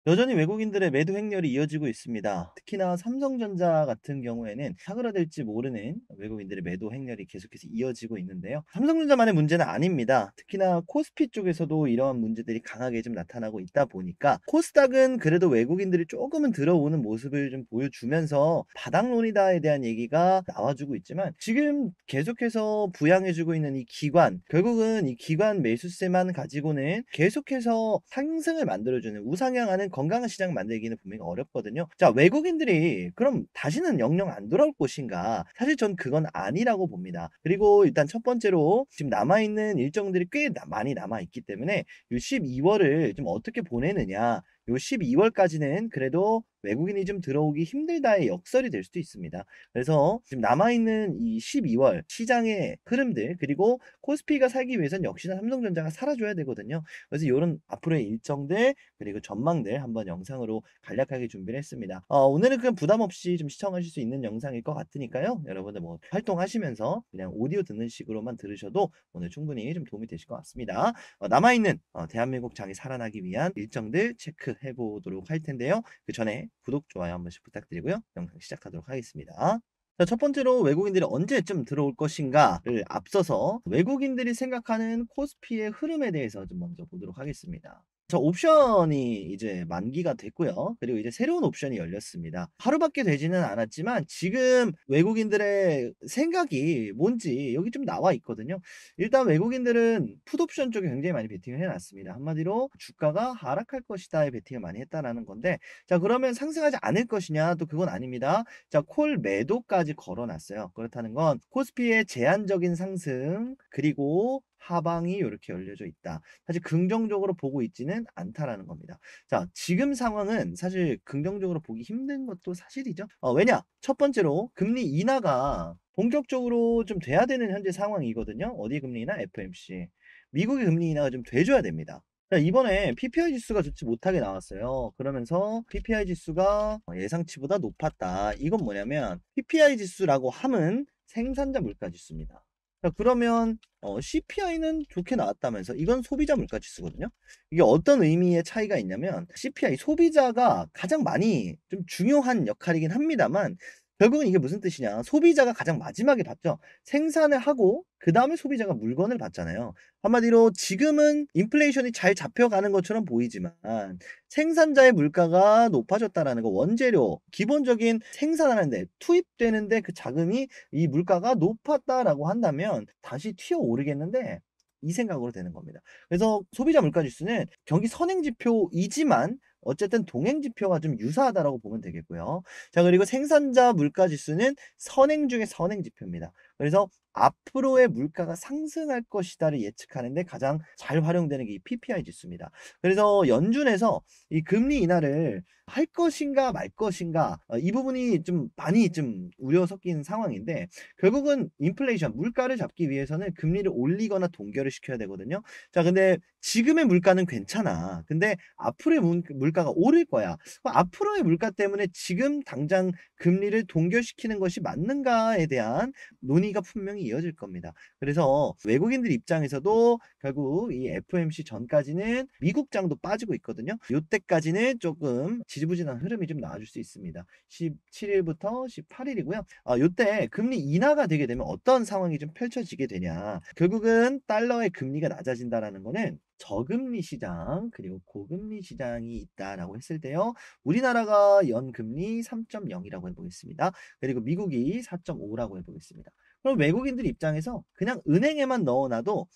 여전히 외국인들의 매도 행렬이 이어지고 있습니다. 특히나 삼성전자 같은 경우에는 사그라들지 모르는 외국인들의 매도 행렬이 계속해서 이어지고 있는데요. 삼성전자만의 문제는 아닙니다. 특히나 코스피 쪽에서도 이러한 문제들이 강하게 좀 나타나고 있다 보니까 코스닥은 그래도 외국인들이 조금은 들어오는 모습을 좀 보여주면서 바닥론이다에 대한 얘기가 나와주고 있지만, 지금 계속해서 부양해주고 있는 이 기관, 결국은 이 기관 매수세만 가지고는 계속해서 상승을 만들어주는 우상향하는 건강한 시장을 만들기는 분명히 어렵거든요. 자, 외국인들이 그럼 다시는 영영 안 돌아올 것인가? 사실 전 그건 아니라고 봅니다. 그리고 일단 첫 번째로 지금 남아있는 일정들이 꽤 많이 남아있기 때문에 이 12월을 좀 어떻게 보내느냐, 요 12월까지는 그래도 외국인이 좀 들어오기 힘들다의 역설이 될 수도 있습니다. 그래서 지금 남아있는 이 12월 시장의 흐름들, 그리고 코스피가 살기 위해선 역시나 삼성전자가 살아줘야 되거든요. 그래서 요런 앞으로의 일정들, 그리고 전망들 한번 영상으로 간략하게 준비를 했습니다. 오늘은 그냥 부담 없이 좀 시청하실 수 있는 영상일 것 같으니까요. 여러분들 뭐 활동하시면서 그냥 오디오 듣는 식으로만 들으셔도 오늘 충분히 좀 도움이 되실 것 같습니다. 남아있는 대한민국 장이 살아나기 위한 일정들 체크해 보도록 할 텐데요. 그 전에 구독, 좋아요 한 번씩 부탁드리고요. 영상 시작하도록 하겠습니다. 자, 첫 번째로 외국인들이 언제쯤 들어올 것인가를 앞서서 외국인들이 생각하는 코스피의 흐름에 대해서 좀 먼저 보도록 하겠습니다. 저 옵션이 이제 만기가 됐고요. 그리고 이제 새로운 옵션이 열렸습니다. 하루밖에 되지는 않았지만 지금 외국인들의 생각이 뭔지 여기 좀 나와 있거든요. 일단 외국인들은 풋옵션 쪽에 굉장히 많이 베팅을 해놨습니다. 한마디로 주가가 하락할 것이다에 베팅을 많이 했다라는 건데, 자, 그러면 상승하지 않을 것이냐? 또 그건 아닙니다. 자, 콜 매도까지 걸어놨어요. 그렇다는 건 코스피의 제한적인 상승, 그리고 하방이 이렇게 열려져 있다. 사실 긍정적으로 보고 있지는 않다라는 겁니다. 자, 지금 상황은 사실 긍정적으로 보기 힘든 것도 사실이죠. 왜냐? 첫 번째로 금리 인하가 본격적으로 좀 돼야 되는 현재 상황이거든요. 어디 금리 인하? FMC. 미국의 금리 인하가 좀 돼줘야 됩니다. 자, 이번에 PPI 지수가 좋지 못하게 나왔어요. 그러면서 PPI 지수가 예상치보다 높았다. 이건 뭐냐면 PPI 지수라고 함은 생산자 물가 지수입니다. 자, 그러면 CPI는 좋게 나왔다면서, 이건 소비자 물가 지수거든요. 이게 어떤 의미의 차이가 있냐면, CPI 소비자가 가장 많이 좀 중요한 역할이긴 합니다만, 결국은 이게 무슨 뜻이냐, 소비자가 가장 마지막에 받죠. 생산을 하고 그 다음에 소비자가 물건을 받잖아요. 한마디로 지금은 인플레이션이 잘 잡혀가는 것처럼 보이지만 생산자의 물가가 높아졌다라는 거, 원재료 기본적인 생산하는데 투입되는데 그 자금이, 이 물가가 높았다라고 한다면 다시 튀어오르겠는데, 이 생각으로 되는 겁니다. 그래서 소비자 물가 지수는 경기 선행 지표이지만 어쨌든 동행 지표가 좀 유사하다라고 보면 되겠고요. 자, 그리고 생산자 물가 지수는 선행 중에 선행 지표입니다. 그래서 앞으로의 물가가 상승할 것이다를 예측하는데 가장 잘 활용되는 게 이 PPI 지수입니다. 그래서 연준에서 이 금리 인하를 할 것인가 말 것인가, 이 부분이 좀 많이 좀 우려 섞인 상황인데, 결국은 인플레이션 물가를 잡기 위해서는 금리를 올리거나 동결을 시켜야 되거든요. 자, 근데 지금의 물가는 괜찮아. 근데 앞으로의 물가가 오를 거야. 그럼 앞으로의 물가 때문에 지금 당장 금리를 동결시키는 것이 맞는가에 대한 논의가 분명히 이어질 겁니다. 그래서 외국인들 입장에서도 결국 이 FOMC 전까지는 미국장도 빠지고 있거든요. 요때까지는 조금 지지부진한 흐름이 좀 나와줄 수 있습니다. 17일부터 18일이고요. 요때 금리 인하가 되게 되면 어떤 상황이 좀 펼쳐지게 되냐. 결국은 달러의 금리가 낮아진다라는 거는 저금리 시장, 그리고 고금리 시장이 있다라고 했을 때요. 우리나라가 연금리 3.0이라고 해보겠습니다. 그리고 미국이 4.5라고 해보겠습니다. 그럼 외국인들 입장에서 그냥 은행에만 넣어놔도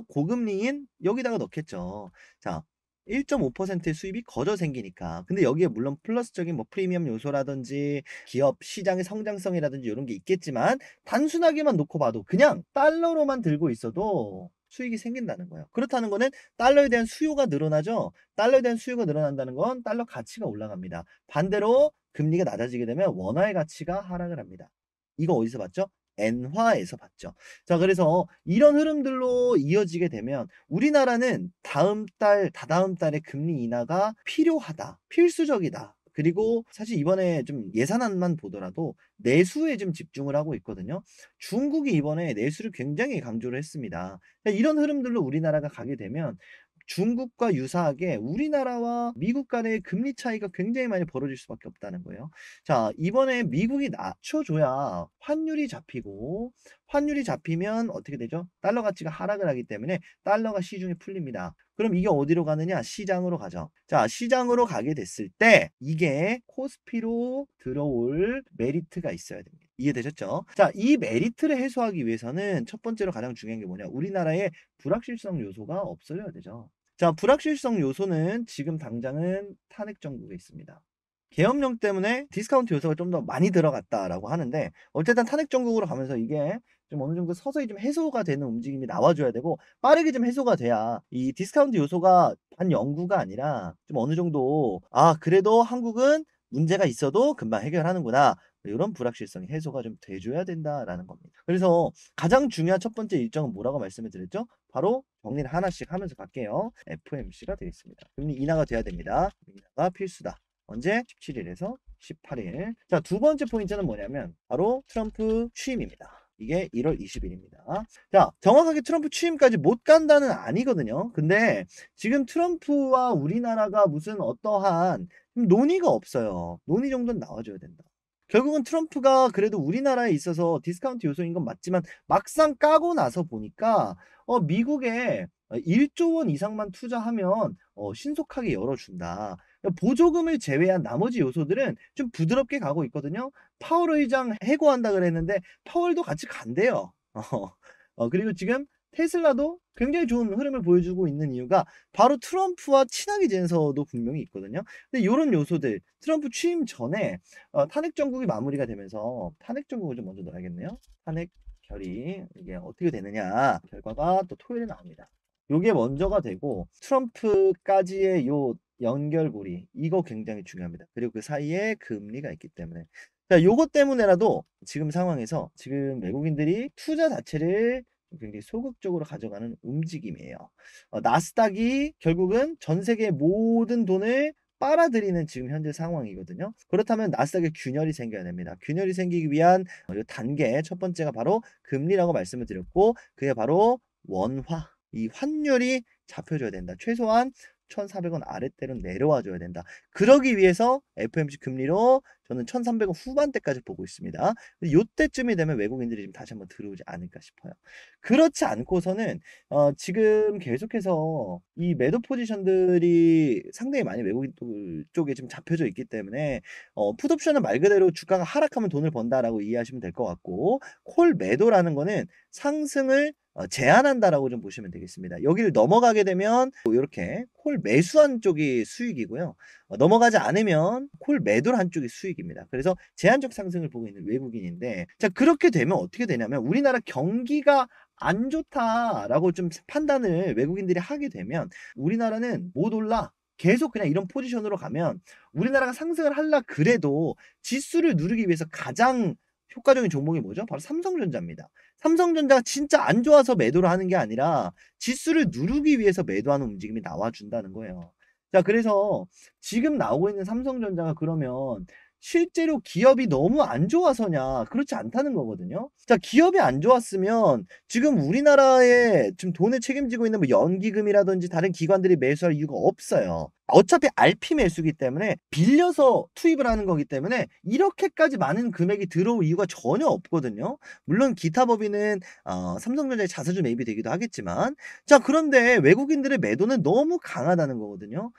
고금리인 여기다가 넣겠죠. 자, 1.5%의 수입이 거저 생기니까. 근데 여기에 물론 플러스적인 뭐 프리미엄 요소라든지 기업 시장의 성장성이라든지 이런 게 있겠지만, 단순하게만 놓고 봐도 그냥 달러로만 들고 있어도 수익이 생긴다는 거예요. 그렇다는 거는 달러에 대한 수요가 늘어나죠. 달러에 대한 수요가 늘어난다는 건 달러 가치가 올라갑니다. 반대로 금리가 낮아지게 되면 원화의 가치가 하락을 합니다. 이거 어디서 봤죠? 엔화에서 봤죠. 자, 그래서 이런 흐름들로 이어지게 되면 우리나라는 다음 달, 다다음 달에 금리 인하가 필요하다, 필수적이다. 그리고 사실 이번에 좀 예산안만 보더라도 내수에 좀 집중을 하고 있거든요. 중국이 이번에 내수를 굉장히 강조를 했습니다. 이런 흐름들로 우리나라가 가게 되면 중국과 유사하게 우리나라와 미국 간의 금리 차이가 굉장히 많이 벌어질 수밖에 없다는 거예요. 자, 이번에 미국이 낮춰줘야 환율이 잡히고, 환율이 잡히면 어떻게 되죠? 달러 가치가 하락을 하기 때문에 달러가 시중에 풀립니다. 그럼 이게 어디로 가느냐? 시장으로 가죠. 자, 시장으로 가게 됐을 때 이게 코스피로 들어올 메리트가 있어야 됩니다. 이해되셨죠? 자, 이 메리트를 해소하기 위해서는 첫 번째로 가장 중요한 게 뭐냐? 우리나라의 불확실성 요소가 없어져야 되죠. 자, 불확실성 요소는 지금 당장은 탄핵 정국에 있습니다. 계엄령 때문에 디스카운트 요소가 좀 더 많이 들어갔다라고 하는데, 어쨌든 탄핵 정국으로 가면서 이게 좀 어느 정도 서서히 좀 해소가 되는 움직임이 나와줘야 되고, 빠르게 좀 해소가 돼야 이 디스카운트 요소가 반영구가 아니라 좀 어느 정도, 아, 그래도 한국은 문제가 있어도 금방 해결하는구나, 이런 불확실성이 해소가 좀 돼줘야 된다라는 겁니다. 그래서 가장 중요한 첫 번째 일정은 뭐라고 말씀을 드렸죠? 바로 정리를 하나씩 하면서 갈게요. FOMC가 되겠습니다. 금리 인하가 돼야 됩니다. 금리 인하가 필수다. 언제? 17일에서 18일. 자, 두 번째 포인트는 뭐냐면 바로 트럼프 취임입니다. 이게 1월 20일입니다. 자, 정확하게 트럼프 취임까지 못 간다는 아니거든요. 근데 지금 트럼프와 우리나라가 무슨 어떠한 논의가 없어요. 논의 정도는 나와줘야 된다. 결국은 트럼프가 그래도 우리나라에 있어서 디스카운트 요소인 건 맞지만 막상 까고 나서 보니까 미국에 1조 원 이상만 투자하면 신속하게 열어준다. 보조금을 제외한 나머지 요소들은 좀 부드럽게 가고 있거든요. 파월 의장 해고한다 그랬는데 파월도 같이 간대요. 그리고 지금 테슬라도 굉장히 좋은 흐름을 보여주고 있는 이유가 바로 트럼프와 친하게 지내서도 분명히 있거든요. 근데 이런 요소들 트럼프 취임 전에 탄핵 정국이 마무리가 되면서 탄핵 정국을 좀 먼저 넣어야겠네요. 탄핵 결의 이게 어떻게 되느냐 결과가 또 토요일에 나옵니다. 요게 먼저가 되고 트럼프까지의 요 연결고리 이거 굉장히 중요합니다. 그리고 그 사이에 금리가 있기 때문에 자 요것 때문에라도 지금 상황에서 지금 외국인들이 투자 자체를 굉장히 소극적으로 가져가는 움직임이에요. 나스닥이 결국은 전 세계 모든 돈을 빨아들이는 지금 현재 상황이거든요. 그렇다면 나스닥에 균열이 생겨야 됩니다. 균열이 생기기 위한 이 단계 첫 번째가 바로 금리라고 말씀을 드렸고 그게 바로 원화 이 환율이 잡혀줘야 된다. 최소한 1,400원 아랫대로 내려와 줘야 된다. 그러기 위해서 FOMC 금리로 저는 1,300원 후반대까지 보고 있습니다. 요때쯤이 되면 외국인들이 지금 다시 한번 들어오지 않을까 싶어요. 그렇지 않고서는 지금 계속해서 이 매도 포지션들이 상당히 많이 외국인 쪽에 지금 잡혀져 있기 때문에 풋옵션은 말 그대로 주가가 하락하면 돈을 번다라고 이해하시면 될 것 같고 콜 매도라는 거는 상승을 제한한다라고 좀 보시면 되겠습니다. 여기를 넘어가게 되면 이렇게 콜 매수한 쪽이 수익이고요. 넘어가지 않으면 콜 매도를 한 쪽이 수익입니다. 그래서 제한적 상승을 보고 있는 외국인인데 자 그렇게 되면 어떻게 되냐면 우리나라 경기가 안 좋다라고 좀 판단을 외국인들이 하게 되면 우리나라는 못 올라. 계속 그냥 이런 포지션으로 가면 우리나라가 상승을 하려 그래도 지수를 누르기 위해서 가장 효과적인 종목이 뭐죠? 바로 삼성전자입니다. 삼성전자가 진짜 안 좋아서 매도를 하는 게 아니라 지수를 누르기 위해서 매도하는 움직임이 나와준다는 거예요. 자, 그래서 지금 나오고 있는 삼성전자가 그러면 실제로 기업이 너무 안 좋아서냐? 그렇지 않다는 거거든요. 자, 기업이 안 좋았으면 지금 우리나라에 지금 돈을 책임지고 있는 뭐 연기금이라든지 다른 기관들이 매수할 이유가 없어요. 어차피 RP 매수기 때문에 빌려서 투입을 하는 거기 때문에 이렇게까지 많은 금액이 들어올 이유가 전혀 없거든요. 물론 기타 법인은 삼성전자의 자사주 매입이 되기도 하겠지만 자 그런데 외국인들의 매도는 너무 강하다는 거거든요.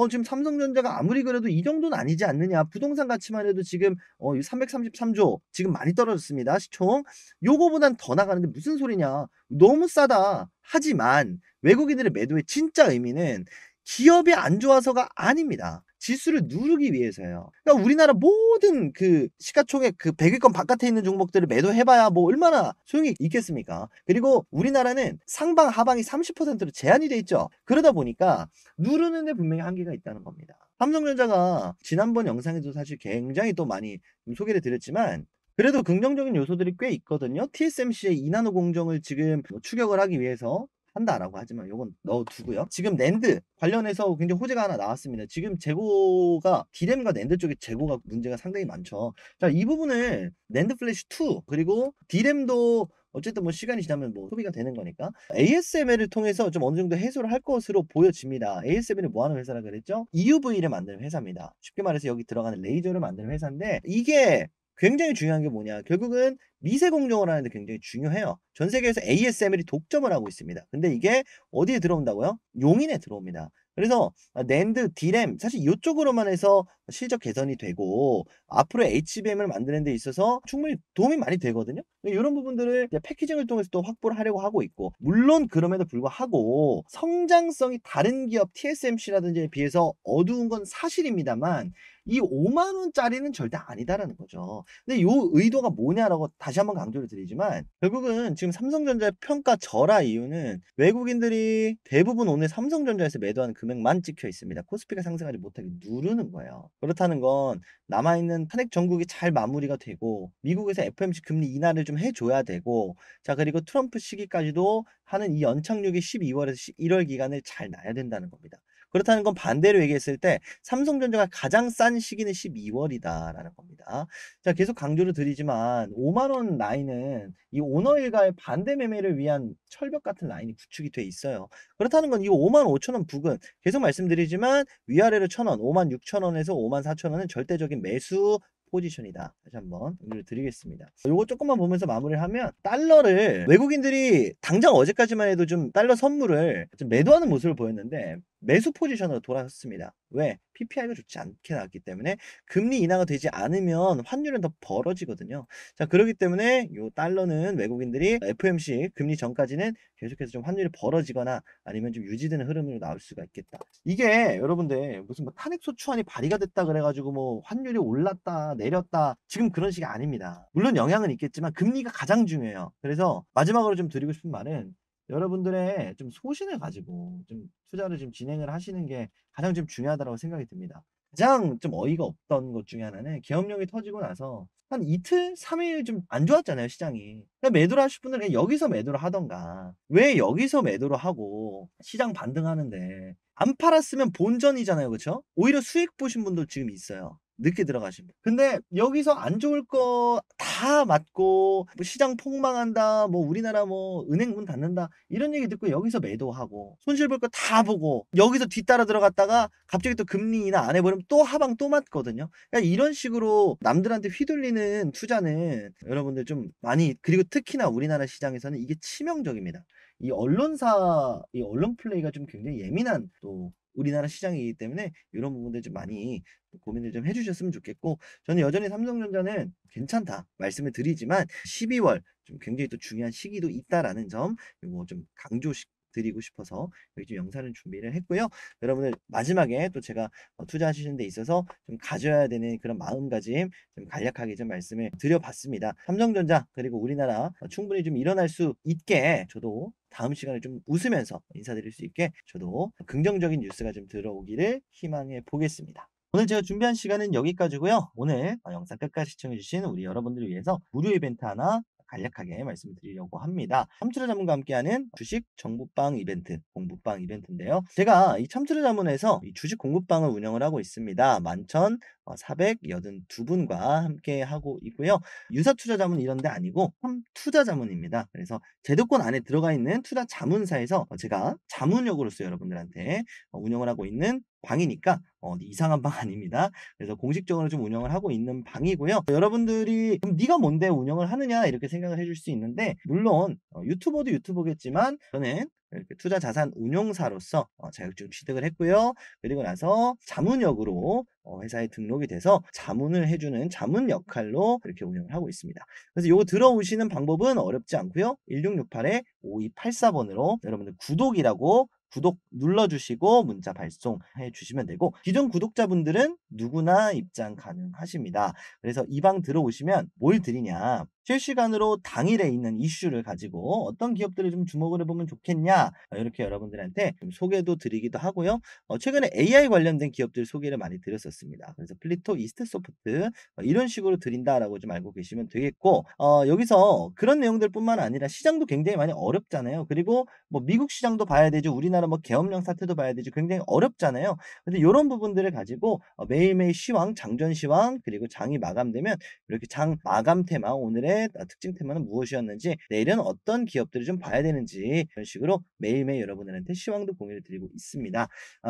지금 삼성전자가 아무리 그래도 이 정도는 아니지 않느냐. 부동산 가치만 해도 지금 333조 지금 많이 떨어졌습니다. 시총. 요거보단 더 나가는데 무슨 소리냐. 너무 싸다. 하지만 외국인들의 매도의 진짜 의미는 기업이 안 좋아서가 아닙니다. 지수를 누르기 위해서요. 그러니까 우리나라 모든 그 시가총액 그 100위권 바깥에 있는 종목들을 매도해봐야 뭐 얼마나 소용이 있겠습니까? 그리고 우리나라는 상방 하방이 30%로 제한이 돼 있죠. 그러다 보니까 누르는데 분명히 한계가 있다는 겁니다. 삼성전자가 지난번 영상에도 사실 굉장히 또 많이 소개를 드렸지만 그래도 긍정적인 요소들이 꽤 있거든요. TSMC의 2나노 공정을 지금 추격을 하기 위해서 한다라고 하지만 요건 넣어두고요. 지금 낸드 관련해서 굉장히 호재가 하나 나왔습니다. 지금 재고가 D램과 낸드 쪽에 재고가 문제가 상당히 많죠. 자, 이 부분을 낸드 플래시 2 그리고 D램도 어쨌든 뭐 시간이 지나면 뭐 소비가 되는 거니까. ASML을 통해서 좀 어느 정도 해소를 할 것으로 보여집니다. ASML이 뭐 하는 회사라 그랬죠? EUV를 만드는 회사입니다. 쉽게 말해서 여기 들어가는 레이저를 만드는 회사인데, 이게 굉장히 중요한 게 뭐냐, 결국은 미세 공정을 하는데 굉장히 중요해요. 전 세계에서 ASML이 독점을 하고 있습니다. 근데 이게 어디에 들어온다고요? 용인에 들어옵니다. 그래서 낸드, D램 사실 이쪽으로만 해서 실적 개선이 되고 앞으로 HBM을 만드는 데 있어서 충분히 도움이 많이 되거든요. 이런 부분들을 이제 패키징을 통해서 또 확보를 하려고 하고 있고, 물론 그럼에도 불구하고 성장성이 다른 기업 TSMC라든지에 비해서 어두운 건 사실입니다만, 이 5만 원짜리는 절대 아니다라는 거죠. 근데 요 의도가 뭐냐라고 다시 한번 강조를 드리지만, 결국은 지금 삼성전자의 평가 절하 이유는 외국인들이 대부분 오늘 삼성전자에서 매도하는 금액만 찍혀 있습니다. 코스피가 상승하지 못하게 누르는 거예요. 그렇다는 건 남아있는 탄핵 정국이 잘 마무리가 되고, 미국에서 FOMC 금리 인하를 좀 해줘야 되고, 자, 그리고 트럼프 시기까지도 하는 이 연착륙이 12월에서 1월 기간을 잘 놔야 된다는 겁니다. 그렇다는 건 반대로 얘기했을 때 삼성전자가 가장 싼 시기는 12월이다라는 겁니다. 자, 계속 강조를 드리지만 5만 원 라인은 이 오너 일가의 반대 매매를 위한 철벽 같은 라인이 구축이 돼 있어요. 그렇다는 건 이 5만 5천 원 부근, 계속 말씀드리지만 위아래로 1,000원, 5만 6천 원에서 5만 4천 원은 절대적인 매수 포지션이다. 다시 한번 공유를 드리겠습니다. 요거 조금만 보면서 마무리를 하면, 달러를 외국인들이 당장 어제까지만 해도 좀 달러 선물을 좀 매도하는 모습을 보였는데 매수 포지션으로 돌아섰습니다. 왜? PPI가 좋지 않게 나왔기 때문에. 금리 인하가 되지 않으면 환율은 더 벌어지거든요. 자, 그렇기 때문에 요 달러는 외국인들이 FOMC 금리 전까지는 계속해서 좀 환율이 벌어지거나 아니면 좀 유지되는 흐름으로 나올 수가 있겠다. 이게 여러분들 무슨 뭐 탄핵소추안이 발의가 됐다 그래가지고 뭐 환율이 올랐다 내렸다, 지금 그런 식이 아닙니다. 물론 영향은 있겠지만 금리가 가장 중요해요. 그래서 마지막으로 좀 드리고 싶은 말은, 여러분들의 좀 소신을 가지고 좀 투자를 좀 진행을 하시는 게 가장 좀 중요하다고 생각이 듭니다. 가장 좀 어이가 없던 것 중에 하나는, 계엄령이 터지고 나서 한 이틀, 3일 좀 안 좋았잖아요, 시장이. 그냥 매도를 하실 분들은 그냥 여기서 매도를 하던가. 왜 여기서 매도를 하고 시장 반등하는데 안 팔았으면 본전이잖아요, 그쵸? 오히려 수익 보신 분도 지금 있어요. 늦게 들어가신 분. 근데 여기서 안 좋을 거 다 맞고 뭐 시장 폭망한다, 뭐 우리나라 뭐 은행 문 닫는다, 이런 얘기 듣고 여기서 매도하고 손실 볼 거 다 보고 여기서 뒤따라 들어갔다가 갑자기 또 금리 인하 안 해버리면 또 하방 또 맞거든요. 그러니까 이런 식으로 남들한테 휘둘리는 투자는 여러분들 좀 많이, 그리고 특히나 우리나라 시장에서는 이게 치명적입니다. 이 언론사, 이 언론 플레이가 좀 굉장히 예민한 또 우리나라 시장이기 때문에 이런 부분들 좀 많이 고민을 좀 해주셨으면 좋겠고, 저는 여전히 삼성전자는 괜찮다 말씀을 드리지만 12월 좀 굉장히 또 중요한 시기도 있다라는 점, 이거 좀 강조 드리고 싶어서 여기 좀 영상을 준비를 했고요. 여러분들 마지막에 또 제가 투자하시는 데 있어서 좀 가져야 되는 그런 마음가짐 좀 간략하게 좀 말씀을 드려봤습니다. 삼성전자 그리고 우리나라 충분히 좀 일어날 수 있게, 저도 다음 시간에 좀 웃으면서 인사드릴 수 있게 저도 긍정적인 뉴스가 좀 들어오기를 희망해 보겠습니다. 오늘 제가 준비한 시간은 여기까지고요. 오늘 영상 끝까지 시청해주신 우리 여러분들을 위해서 무료 이벤트 하나 간략하게 말씀드리려고 합니다. 참투자 자문과 함께하는 주식 정보방 이벤트, 공부방 이벤트인데요. 제가 이 참투자 자문에서 이 주식 공부방을 운영을 하고 있습니다. 11,482분과 함께 하고 있고요. 유사 투자 자문 이런 데 아니고 참투자 자문입니다. 그래서 제도권 안에 들어가 있는 투자 자문사에서 제가 자문역으로서 여러분들한테 운영을 하고 있는 방이니까 이상한 방 아닙니다. 그래서 공식적으로 좀 운영을 하고 있는 방이고요. 여러분들이 그럼 네가 뭔데 운영을 하느냐 이렇게 생각을 해줄 수 있는데, 물론 유튜버도 유튜버겠지만 저는 이렇게 투자 자산 운용사로서 자격증 취득을 했고요. 그리고 나서 자문역으로 회사에 등록이 돼서 자문을 해주는 자문 역할로 이렇게 운영을 하고 있습니다. 그래서 요거 들어오시는 방법은 어렵지 않고요. 1668-5284번으로 여러분들 구독이라고 구독 눌러주시고 문자 발송해 주시면 되고, 기존 구독자분들은 누구나 입장 가능하십니다. 그래서 이 방 들어오시면 뭘 드리냐, 실시간으로 당일에 있는 이슈를 가지고 어떤 기업들을 좀 주목을 해보면 좋겠냐, 이렇게 여러분들한테 좀 소개도 드리기도 하고요. 최근에 AI 관련된 기업들 소개를 많이 드렸었습니다. 그래서 플리토, 이스트소프트 이런 식으로 드린다라고 좀 알고 계시면 되겠고, 여기서 그런 내용들 뿐만 아니라 시장도 굉장히 많이 어렵잖아요. 그리고 뭐 미국 시장도 봐야 되죠. 우리나라 우리나라 뭐 계엄령 사태도 봐야 되지 굉장히 어렵잖아요. 근데 요런 부분들을 가지고 매일매일 시황, 장전 시황 그리고 장이 마감되면 이렇게 장 마감 테마 오늘의 특징 테마는 무엇이었는지 내일은 어떤 기업들을 좀 봐야 되는지 이런 식으로 매일매일 여러분들한테 시황도 공유를 드리고 있습니다.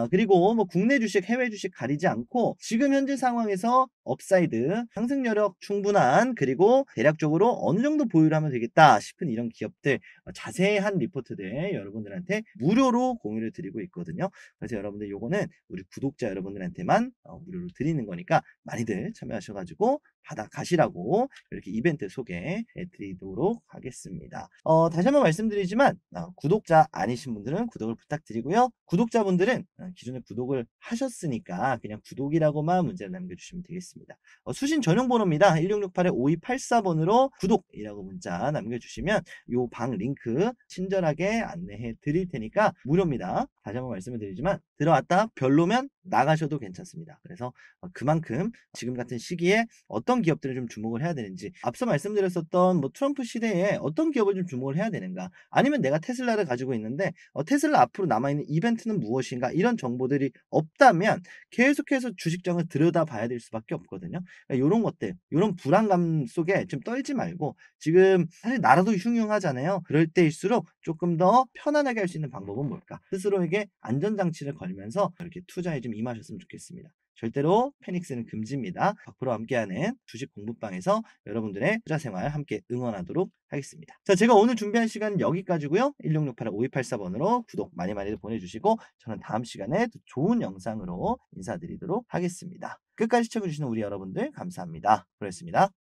그리고 뭐 국내 주식, 해외 주식 가리지 않고 지금 현재 상황에서 업사이드, 상승 여력 충분한 그리고 대략적으로 어느 정도 보유를 하면 되겠다 싶은 이런 기업들 자세한 리포트들 여러분들한테 무료로 공유를 드리고 있거든요. 그래서 여러분들 요거는 우리 구독자 여러분들한테만 무료로 드리는 거니까 많이들 참여하셔가지고 받아가시라고 이렇게 이벤트 소개해 드리도록 하겠습니다. 다시 한번 말씀드리지만 구독자 아니신 분들은 구독을 부탁드리고요. 구독자분들은 기존에 구독을 하셨으니까 그냥 구독이라고만 문자를 남겨주시면 되겠습니다. 수신 전용 번호입니다. 1668-5284번으로 구독이라고 문자 남겨주시면 요 방 링크 친절하게 안내해 드릴 테니까 무료입니다. 다시 한번 말씀을 드리지만 들어왔다 별로면 나가셔도 괜찮습니다. 그래서 그만큼 지금 같은 시기에 어떤 기업들을 좀 주목을 해야 되는지 앞서 말씀드렸었던 뭐 트럼프 시대에 어떤 기업을 좀 주목을 해야 되는가 아니면 내가 테슬라를 가지고 있는데 테슬라 앞으로 남아있는 이벤트는 무엇인가 이런 정보들이 없다면 계속해서 주식장을 들여다봐야 될 수밖에 없거든요. 그러니까 요런 것들 요런 불안감 속에 좀 떨지 말고 지금 사실 나라도 흉흉하잖아요. 그럴 때일수록 조금 더 편안하게 할 수 있는 방법은 뭘까? 스스로에게 안전장치를 걸면서 이렇게 투자에 좀 임하셨으면 좋겠습니다. 절대로 패닉스는 금지입니다. 박프로와 함께하는 주식 공부방에서 여러분들의 투자 생활 함께 응원하도록 하겠습니다. 자, 제가 오늘 준비한 시간은 여기까지고요. 1668-5284번으로 구독 많이 보내주시고 저는 다음 시간에 또 좋은 영상으로 인사드리도록 하겠습니다. 끝까지 시청해주시는 우리 여러분들 감사합니다. 그렇습니다.